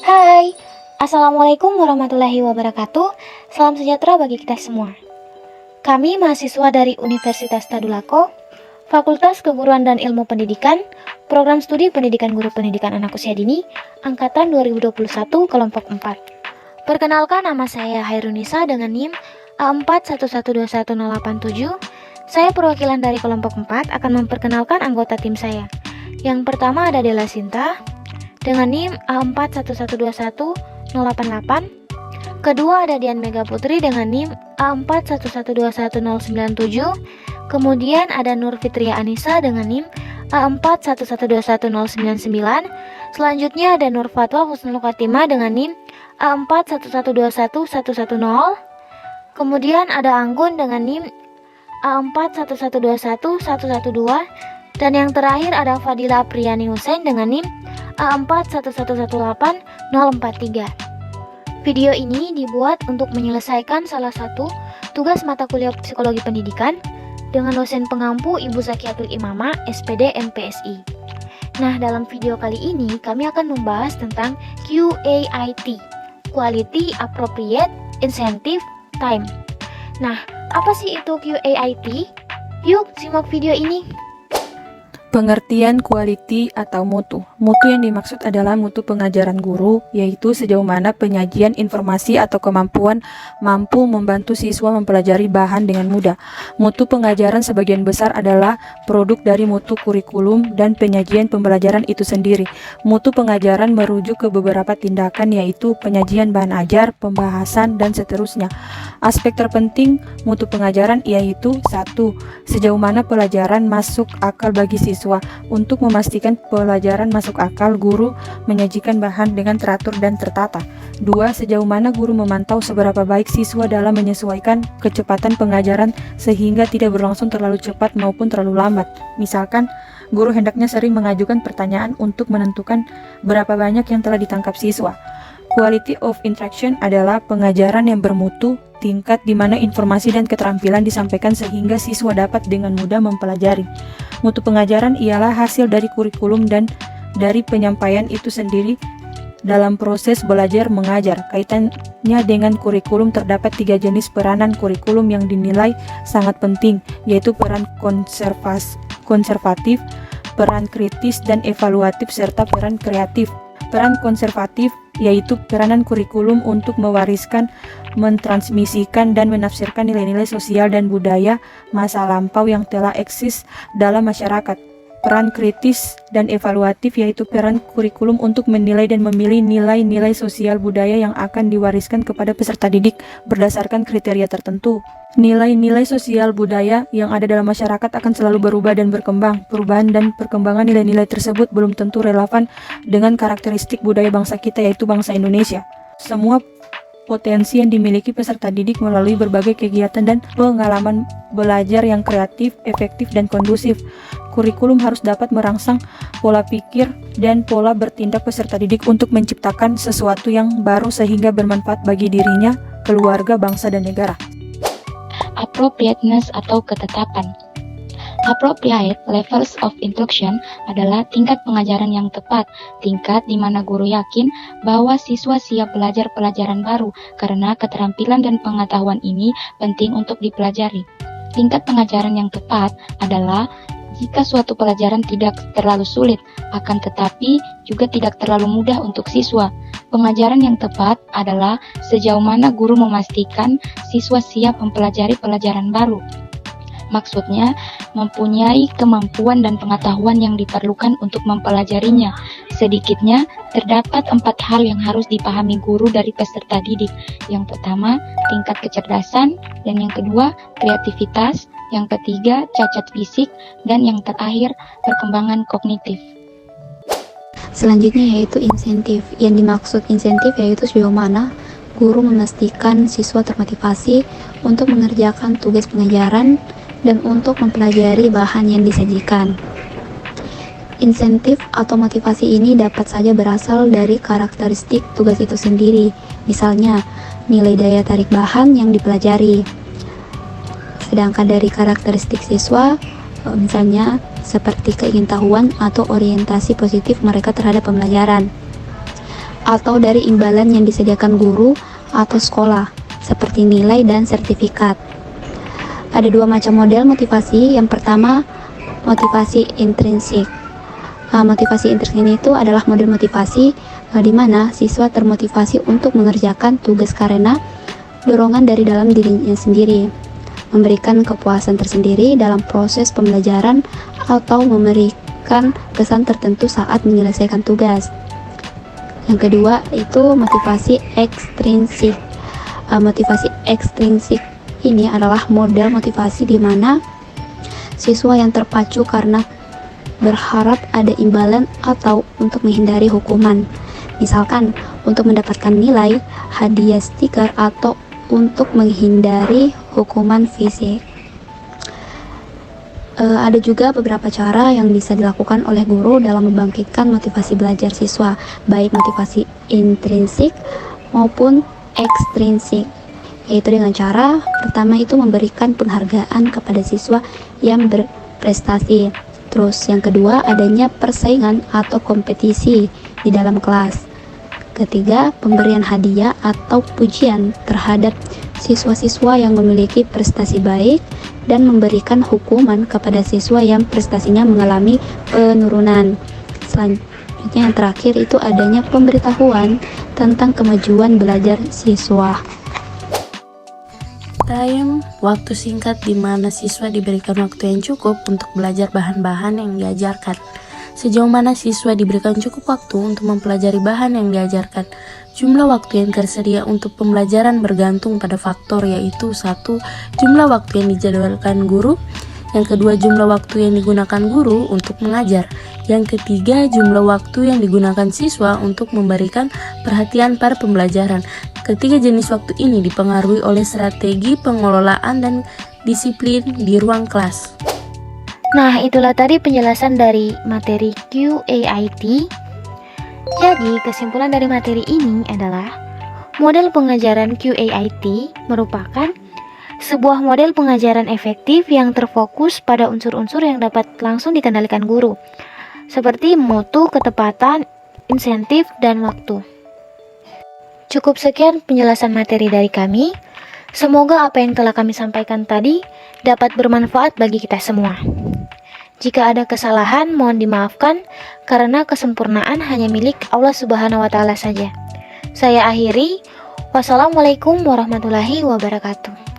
Hai, Assalamualaikum warahmatullahi wabarakatuh. Salam sejahtera bagi kita semua. Kami mahasiswa dari Universitas Tadulako, Fakultas Keguruan dan Ilmu Pendidikan, Program Studi Pendidikan Guru Pendidikan Anak Usia Dini, Angkatan 2021 Kelompok 4. Perkenalkan, nama saya Hairunisa dengan NIM A411211087. Saya perwakilan dari kelompok 4 akan memperkenalkan anggota tim saya. Yang pertama ada Dela Sinta dengan NIM A411211088. Kedua ada Dian Mega Putri dengan NIM A411211097. Kemudian ada Nur Fitria Anissa dengan NIM A411211099. Selanjutnya ada Nur Fatwa Husnul Khotimah dengan NIM A411211110. Kemudian ada Anggun dengan NIM A411211112. Dan yang terakhir ada Fadila Priyani Hussein dengan NIM A4118043. Video ini dibuat untuk menyelesaikan salah satu tugas mata kuliah psikologi pendidikan dengan dosen pengampu Ibu Zakiatul Imamah, SPD MPSI. Nah, dalam video kali ini kami akan membahas tentang QAIT, Quality Appropriate Incentive Time. Nah, apa sih itu QAIT? Yuk, simak video ini. Pengertian quality atau mutu. Mutu yang dimaksud adalah mutu pengajaran guru, yaitu sejauh mana penyajian informasi atau kemampuan mampu membantu siswa mempelajari bahan dengan mudah. Mutu pengajaran sebagian besar adalah produk dari mutu kurikulum dan penyajian pembelajaran itu sendiri. Mutu pengajaran merujuk ke beberapa tindakan, yaitu penyajian bahan ajar, pembahasan, dan seterusnya. Aspek terpenting mutu pengajaran yaitu 1. Sejauh mana pelajaran masuk akal bagi siswa. Untuk memastikan pelajaran masuk akal, guru menyajikan bahan dengan teratur dan tertata. 2. Sejauh mana guru memantau seberapa baik siswa dalam menyesuaikan kecepatan pengajaran sehingga tidak berlangsung terlalu cepat maupun terlalu lambat. Misalkan, guru hendaknya sering mengajukan pertanyaan untuk menentukan berapa banyak yang telah ditangkap siswa. Quality of interaction adalah pengajaran yang bermutu, tingkat di mana informasi dan keterampilan disampaikan sehingga siswa dapat dengan mudah mempelajari. Mutu pengajaran ialah hasil dari kurikulum dan dari penyampaian itu sendiri dalam proses belajar mengajar. Kaitannya dengan kurikulum terdapat 3 jenis peranan kurikulum yang dinilai sangat penting, yaitu peran konservatif, peran kritis dan evaluatif, serta peran kreatif. Peran konservatif yaitu peranan kurikulum untuk mewariskan, mentransmisikan, dan menafsirkan nilai-nilai sosial dan budaya masa lampau yang telah eksis dalam masyarakat. Peran kritis dan evaluatif yaitu peran kurikulum untuk menilai dan memilih nilai-nilai sosial budaya yang akan diwariskan kepada peserta didik berdasarkan kriteria tertentu. Nilai-nilai sosial budaya yang ada dalam masyarakat akan selalu berubah dan berkembang. Perubahan dan perkembangan nilai-nilai tersebut belum tentu relevan dengan karakteristik budaya bangsa kita, yaitu bangsa Indonesia. Semua potensi yang dimiliki peserta didik melalui berbagai kegiatan dan pengalaman belajar yang kreatif, efektif, dan kondusif. Kurikulum harus dapat merangsang pola pikir dan pola bertindak peserta didik untuk menciptakan sesuatu yang baru sehingga bermanfaat bagi dirinya, keluarga, bangsa, dan negara. Appropriateness atau ketetapan. Appropriate levels of instruction adalah tingkat pengajaran yang tepat, tingkat di mana guru yakin bahwa siswa siap belajar pelajaran baru karena keterampilan dan pengetahuan ini penting untuk dipelajari. Tingkat pengajaran yang tepat adalah jika suatu pelajaran tidak terlalu sulit, akan tetapi juga tidak terlalu mudah untuk siswa. Pengajaran yang tepat adalah sejauh mana guru memastikan siswa siap mempelajari pelajaran baru. Maksudnya, mempunyai kemampuan dan pengetahuan yang diperlukan untuk mempelajarinya. Sedikitnya, terdapat 4 hal yang harus dipahami guru dari peserta didik. Yang pertama, tingkat kecerdasan, dan yang kedua, kreativitas, yang ketiga, cacat fisik, dan yang terakhir, perkembangan kognitif. Selanjutnya yaitu insentif. Yang dimaksud insentif yaitu sejauh mana guru memastikan siswa termotivasi untuk mengerjakan tugas pengajaran dan untuk mempelajari bahan yang disajikan. Insentif atau motivasi ini dapat saja berasal dari karakteristik tugas itu sendiri, misalnya nilai daya tarik bahan yang dipelajari. Sedangkan dari karakteristik siswa, misalnya seperti keingintahuan atau orientasi positif mereka terhadap pembelajaran. atau dari imbalan yang disediakan guru atau sekolah, seperti nilai dan sertifikat. Ada dua macam model motivasi. Yang pertama, motivasi intrinsik. Motivasi intrinsik itu adalah model motivasi di mana siswa termotivasi untuk mengerjakan tugas karena dorongan dari dalam dirinya sendiri, memberikan kepuasan tersendiri dalam proses pembelajaran atau memberikan kesan tertentu saat menyelesaikan tugas. Yang kedua itu motivasi ekstrinsik. Motivasi ekstrinsik ini adalah model motivasi di mana siswa yang terpacu karena berharap ada imbalan atau untuk menghindari hukuman. Misalkan untuk mendapatkan nilai, hadiah stiker, atau untuk menghindari hukuman fisik. Ada juga beberapa cara yang bisa dilakukan oleh guru dalam membangkitkan motivasi belajar siswa, baik motivasi intrinsik maupun ekstrinsik, yaitu dengan cara pertama itu memberikan penghargaan kepada siswa yang berprestasi. Terus yang kedua, adanya persaingan atau kompetisi di dalam kelas. Ketiga, pemberian hadiah atau pujian terhadap siswa-siswa yang memiliki prestasi baik, dan memberikan hukuman kepada siswa yang prestasinya mengalami penurunan. Selanjutnya yang terakhir itu adanya pemberitahuan tentang kemajuan belajar siswa. Time, waktu singkat di mana siswa diberikan waktu yang cukup untuk belajar bahan-bahan yang diajarkan. Sejauh mana siswa diberikan cukup waktu untuk mempelajari bahan yang diajarkan. Jumlah waktu yang tersedia untuk pembelajaran bergantung pada faktor, yaitu 1. Jumlah waktu yang dijadwalkan guru. Yang kedua, jumlah waktu yang digunakan guru untuk mengajar. Yang ketiga, jumlah waktu yang digunakan siswa untuk memberikan perhatian pada pembelajaran. Ketiga jenis waktu ini dipengaruhi oleh strategi pengelolaan dan disiplin di ruang kelas. Nah, itulah tadi penjelasan dari materi QAIT. Jadi, kesimpulan dari materi ini adalah model pengajaran QAIT merupakan sebuah model pengajaran efektif yang terfokus pada unsur-unsur yang dapat langsung dikendalikan guru, seperti mutu, ketepatan, insentif, dan waktu. Cukup sekian penjelasan materi dari kami. Semoga apa yang telah kami sampaikan tadi dapat bermanfaat bagi kita semua. Jika ada kesalahan, mohon dimaafkan karena kesempurnaan hanya milik Allah Subhanahu wa Ta'ala saja. Saya akhiri. Wassalamualaikum warahmatullahi wabarakatuh.